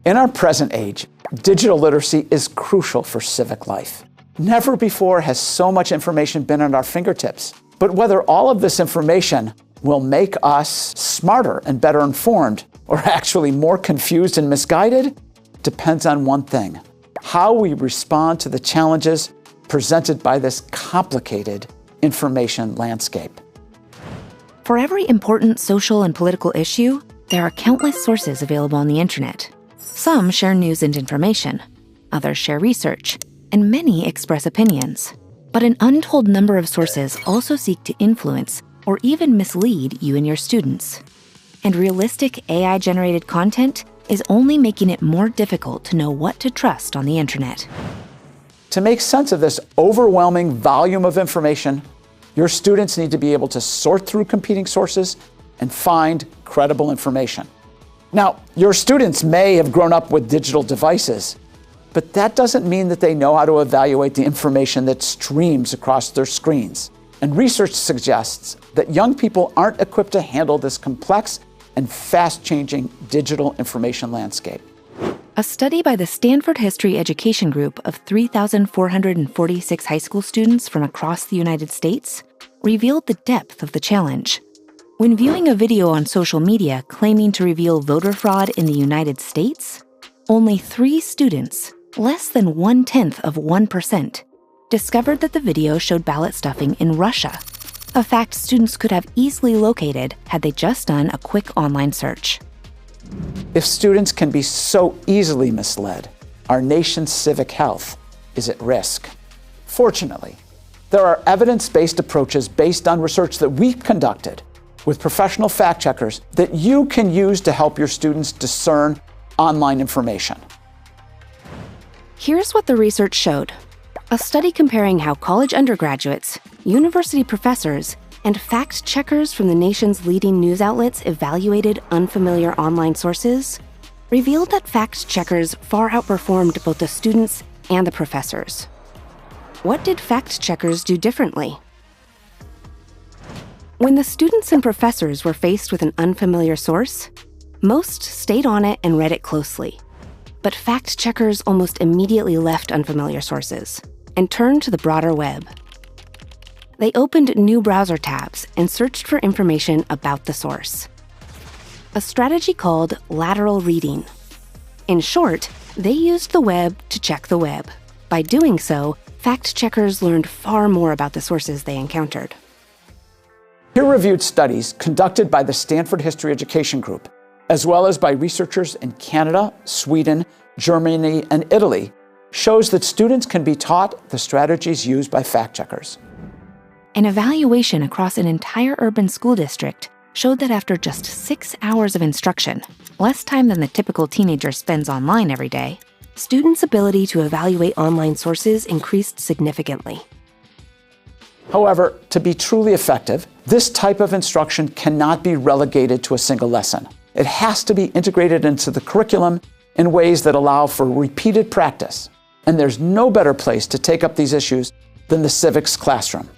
In our present age, digital literacy is crucial for civic life. Never before has so much information been at our fingertips. But whether all of this information will make us smarter and better informed, or actually more confused and misguided, depends on one thing: how we respond to the challenges presented by this complicated information landscape. For every important social and political issue, there are countless sources available on the internet. Some share news and information, others share research, and many express opinions. But an untold number of sources also seek to influence or even mislead you and your students. And realistic AI-generated content is only making it more difficult to know what to trust on the internet. To make sense of this overwhelming volume of information, your students need to be able to sort through competing sources and find credible information. Now, your students may have grown up with digital devices, but that doesn't mean that they know how to evaluate the information that streams across their screens. And research suggests that young people aren't equipped to handle this complex and fast-changing digital information landscape. A study by the Stanford History Education Group of 3,446 high school students from across the United States revealed the depth of the challenge. When viewing a video on social media claiming to reveal voter fraud in the United States, only 3 students, less than 0.1%, discovered that the video showed ballot stuffing in Russia, a fact students could have easily located had they just done a quick online search. If students can be so easily misled, our nation's civic health is at risk. Fortunately, there are evidence-based approaches based on research that we've conducted with professional fact checkers that you can use to help your students discern online information. Here's what the research showed. A study comparing how college undergraduates, university professors, and fact checkers from the nation's leading news outlets evaluated unfamiliar online sources revealed that fact checkers far outperformed both the students and the professors. What did fact checkers do differently? When the students and professors were faced with an unfamiliar source, most stayed on it and read it closely. But fact checkers almost immediately left unfamiliar sources and turned to the broader web. They opened new browser tabs and searched for information about the source. A strategy called lateral reading. In short, they used the web to check the web. By doing so, fact checkers learned far more about the sources they encountered. Peer-reviewed studies conducted by the Stanford History Education Group, as well as by researchers in Canada, Sweden, Germany, and Italy, shows that students can be taught the strategies used by fact checkers. An evaluation across an entire urban school district showed that after just 6 hours of instruction, less time than the typical teenager spends online every day, students' ability to evaluate online sources increased significantly. However, to be truly effective, this type of instruction cannot be relegated to a single lesson. It has to be integrated into the curriculum in ways that allow for repeated practice. And there's no better place to take up these issues than the civics classroom.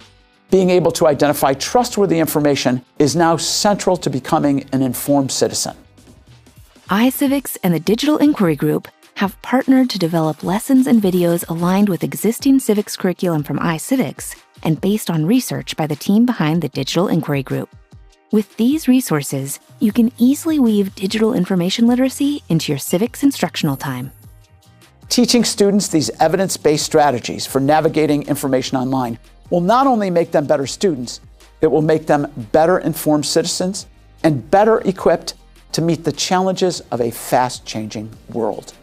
Being able to identify trustworthy information is now central to becoming an informed citizen. iCivics and the Digital Inquiry Group have partnered to develop lessons and videos aligned with existing civics curriculum from iCivics and based on research by the team behind the Digital Inquiry Group. With these resources, you can easily weave digital information literacy into your civics instructional time. Teaching students these evidence-based strategies for navigating information online will not only make them better students, it will make them better informed citizens and better equipped to meet the challenges of a fast-changing world.